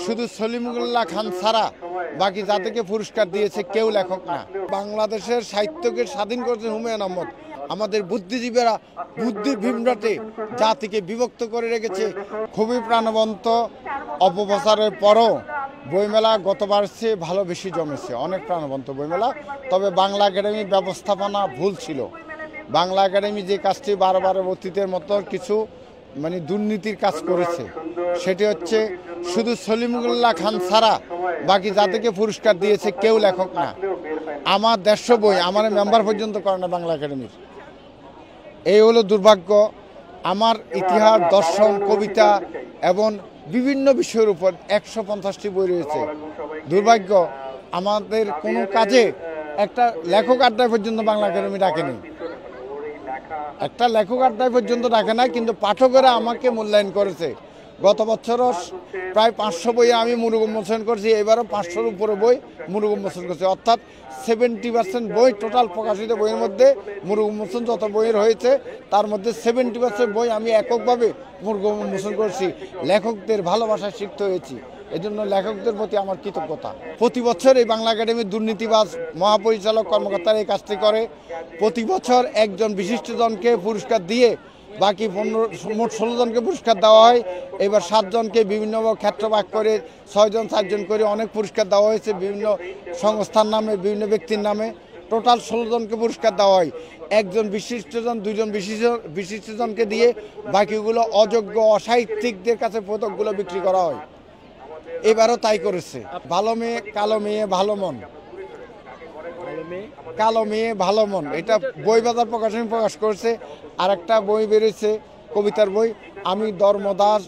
শুধু সলিমুল্লাহ খান ছাড়া বাকি যাদেরকে পুরস্কার দিয়েছে কেউ লেখক না। বাংলাদেশের সাহিত্যকে স্বাধীন করেছে হুমায়ুন আহমদ। আমাদের বুদ্ধিজীবীরা বুদ্ধি বিভ্রাটে জাতিকে বিভক্ত করে রেখেছে। খুবই প্রাণবন্ত। অপপ্রচারের পরও বইমেলা গতবার চেয়ে ভালো বেশি জমেছে, অনেক প্রাণবন্ত বইমেলা। তবে বাংলা একাডেমির ব্যবস্থাপনা ভুল ছিল। বাংলা একাডেমি যে কাজটি বারবার অতীতের মতো কিছু দুর্নীতির কাজ করেছে, সেটি হচ্ছে শুধু সলিমুল্লাহ খান ছাড়া বাকি যাদেরকে পুরস্কার দিয়েছে কেউ লেখক না। আমার 150 বই আমার মেম্বার পর্যন্ত করে না বাংলা একাডেমির। এই হলো দুর্ভাগ্য। আমার ইতিহাস, দর্শন, কবিতা এবং বিভিন্ন বিষয়ের উপর 150টি বই রয়েছে। দুর্ভাগ্য, আমাদের কোনো কাজে একটা লেখক আড্ডায় পর্যন্ত বাংলা একাডেমি ডাকেনি। একটা লেখক আড্ডায় পর্যন্ত ডাকে না, কিন্তু পাঠকেরা আমাকে মূল্যায়ন করেছে। গত বছরও প্রায় 500 বই আমি মুরুগ উন্মোচন করছি, এবারও 500-র উপরে বই মুরুগ উন্মোচন করছি। অর্থাৎ 70% বই টোটাল প্রকাশিত বইয়ের মধ্যে মুরুগ উন্মোচন যত বইয়ের হয়েছে তার মধ্যে 70% বই আমি এককভাবে মুরুগ উন্মোচন করছি। লেখকদের ভালোবাসায় শিখতে হয়েছি, এজন্য লেখকদের প্রতি আমার কৃতজ্ঞতা। প্রতি বছর এই বাংলা একাডেমির দুর্নীতিবাজ মহাপরিচালক কর্মকর্তারা এই কাজটি করে। প্রতি বছর একজন বিশিষ্টজনকে পুরস্কার দিয়ে বাকি মোট 16 জনকে পুরস্কার দেওয়া হয়। এবার 7 জনকে বিভিন্ন ক্ষেত্র ভাগ করে 6 জন 4 জন করে অনেক পুরস্কার দেওয়া হয়েছে বিভিন্ন সংস্থার নামে, বিভিন্ন ব্যক্তির নামে। টোটাল 16 জনকে পুরস্কার দেওয়া হয়। একজন বিশিষ্টজন, 2 জন বিশিষ্টজনকে দিয়ে বাকিগুলো অযোগ্য অসাহিত্যিকদের কাছে পদকগুলো বিক্রি করা হয়। এবারও তাই করেছে। ভালো মেয়ে কালো মেয়ে ভালো মন, কালো মেয়ে ভালো মন, এটা বই বাজার প্রকাশনী প্রকাশ করেছে। আর একটা বই বেরিয়েছে কবিতার বই, আমি দলদাস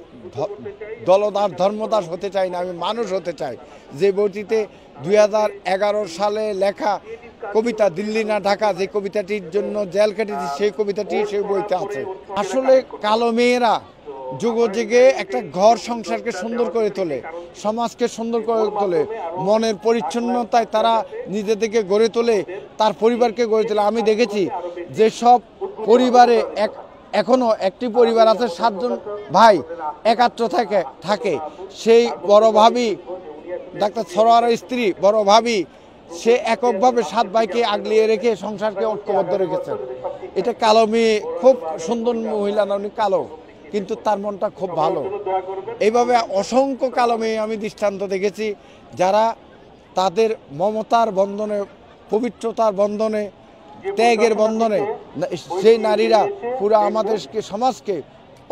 ধর্মদাস হতে চাই না, আমি মানুষ হতে চাই। যে বইটিতে 2011 সালে লেখা কবিতা দিল্লি না ঢাকা, যে কবিতাটির জন্য জেল কেটেছে, সেই কবিতাটি সেই বইতে আছে। আসলে কালো মেয়েরা যুগে একটা ঘর সংসারকে সুন্দর করে তোলে, সমাজকে সুন্দর করে তোলে, মনের পরিচ্ছন্নতায় তারা নিজেদেরকে গড়ে তোলে, তার পরিবারকে গড়ে তোলে। আমি দেখেছি যেসব পরিবারে এখনো একটি পরিবার আছে 7 জন ভাই একাত্র থাকে, সেই বড় ভাবি ডাক্তার সরোয়ারের স্ত্রী বড় ভাবি, সে এককভাবে 7 ভাইকে আগলিয়ে রেখে সংসারকে ঐক্যবদ্ধ রেখেছেন। এটা কালো মেয়ে, খুব সুন্দর মহিলা না, উনি কালো কিন্তু তার মনটা খুব ভালো। এইভাবে অসংখ্য কালো মেয়ে আমি দৃষ্টান্ত দেখেছি, যারা তাদের মমতার বন্ধনে, পবিত্রতার বন্ধনে, ত্যাগের বন্ধনে সেই নারীরা পুরো আমাদেরকে, সমাজকে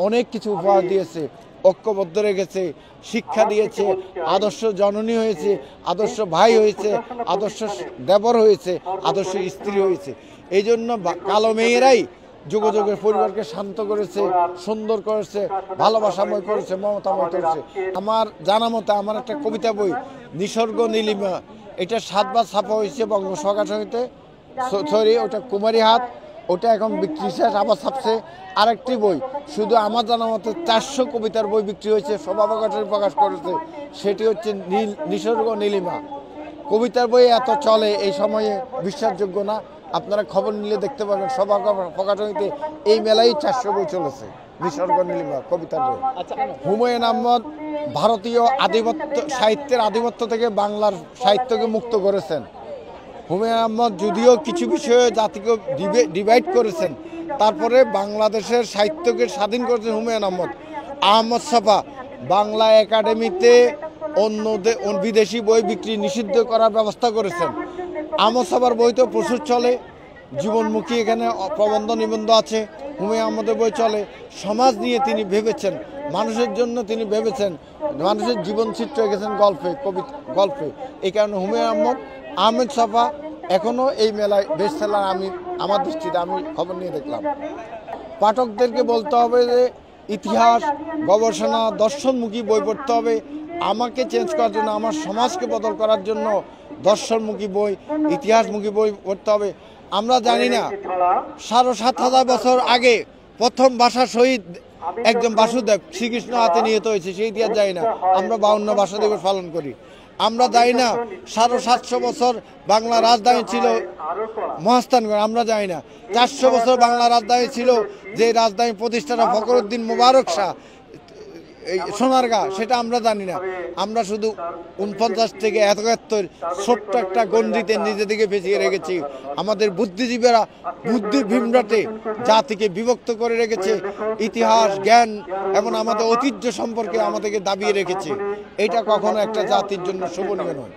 অনেক কিছু উপহার দিয়েছে, ঐক্যবদ্ধ রেখেছে, শিক্ষা দিয়েছে, আদর্শ জননী হয়েছে, আদর্শ ভাই হয়েছে, আদর্শ দেবর হয়েছে, আদর্শ স্ত্রী হয়েছে। এই জন্য কালো মেয়েরাই যুগ যুগের পরিবারকে শান্ত করেছে, সুন্দর করেছে, ভালোবাসাময় করেছে, মমতাময় করেছে। আমার জানা মতে আমার একটা কবিতা বই নিসর্গ নীলিমা, এটা 7 বার ছাপা হয়েছে বঙ্গ প্রকাশনীতে, সরি ওটা কুমারী হাট, ওটা এখন বিক্রি শেষ, আবার ছাপছে। আরেকটি বই শুধু আমার জানা মতে 400 কবিতার বই বিক্রি হয়েছে, সভা প্রকাশনী প্রকাশ করেছে, সেটি হচ্ছে নিসর্গ নীলিমা। কবিতার বই এত চলে এই সময়ে বিশ্বাসযোগ্য না। আপনারা খবর নিলে দেখতে পাবেন সভা প্রকাশনীতে এই মেলায় 400 বই চলেছে নিসর্গ নীলিমা কবিতার বই। হুমায়ুন আহমদ ভারতীয় সাহিত্যের আধিপত্য থেকে বাংলার সাহিত্যকে মুক্ত করেছেন। হুমায়ুন আহমদ যদিও কিছু বিষয়ে জাতিকে ডিভাইড করেছেন, তারপরে বাংলাদেশের সাহিত্যকে স্বাধীন করেছেন হুমায়ুন আহমদ। আহমদ ছফা বাংলা একাডেমিতে বিদেশি বই বিক্রি নিষিদ্ধ করার ব্যবস্থা করেছেন। আহমদ ছফার বই তো প্রচুর চলে, জীবনমুখী এখানে প্রবন্ধ নিবন্ধ আছে, হুমায়ুন আহমদের বই চলে। সমাজ নিয়ে তিনি ভেবেছেন, মানুষের জন্য তিনি ভেবেছেন, মানুষের জীবনচিত্র এঁকেছেন গল্পে। এই কারণে হুমায়ুন আহমদ ছফা এখনও এই মেলায় বেস্ট সেলার। আমার দৃষ্টিতে আমি খবর নিয়ে দেখলাম। পাঠকদেরকে বলতে হবে যে ইতিহাস, গবেষণা, দর্শনমুখী বই পড়তে হবে। আমাকে চেঞ্জ করার জন্য, আমার সমাজকে বদল করার জন্য দর্শনমুখী বই, ইতিহাসমুখী বই পড়তে হবে। আমরা জানি না 7,500 বছর আগে প্রথম ভাষা শহীদ একজন বাসুদেব শ্রীকৃষ্ণ হাতে নিহত হয়েছে, সেই ইতিহাস জানি না। আমরা 52 ভাষা দিবস পালন করি। আমরা জানি না 750 বছর বাংলা রাজধানী ছিল মহাস্থানগড়, আমরা জানি না 400 বছর বাংলা রাজধানী ছিল, যে রাজধানী প্রতিষ্ঠাতা ফখরুদ্দিন মুবারক শাহ এই সোনারগাঁ সেটা আমরা জানি না। আমরা শুধু 49 থেকে 71 ছোট্ট একটা গণ্ডিতে নিজেদেরকে পেঁচিয়ে রেখেছি। আমাদের বুদ্ধিজীবীরা বুদ্ধির বিভ্রাটে জাতিকে বিভক্ত করে রেখেছে, ইতিহাস জ্ঞান এবং আমাদের ঐতিহ্য সম্পর্কে আমাদেরকে দাবিয়ে রেখেছে। এটা কখনো একটা জাতির জন্য শোভনীয় নয়।